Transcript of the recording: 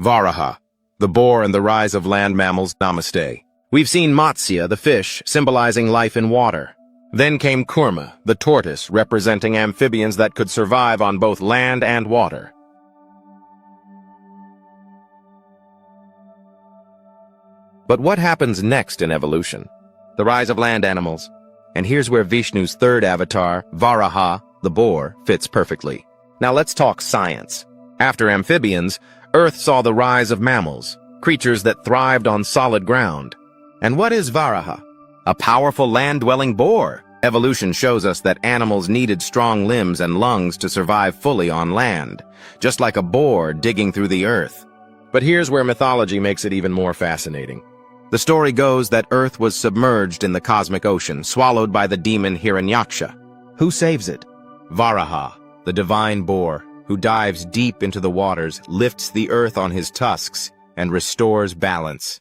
Varaha, the boar and the rise of land mammals. Namaste. We've seen Matsya, the fish, symbolizing life in water. Then came Kurma, the tortoise, representing amphibians that could survive on both land and water. But what happens next in evolution? The rise of land animals. And here's where Vishnu's third avatar, Varaha, the boar, fits perfectly. Now let's talk science. After amphibians, Earth saw the rise of mammals, creatures that thrived on solid ground. And what is Varaha? A powerful land-dwelling boar. Evolution shows us that animals needed strong limbs and lungs to survive fully on land, just like a boar digging through the earth. But here's where mythology makes it even more fascinating. The story goes that Earth was submerged in the cosmic ocean, swallowed by the demon Hiranyaksha. Who saves it? Varaha, the divine boar, who dives deep into the waters, lifts the earth on his tusks, and restores balance.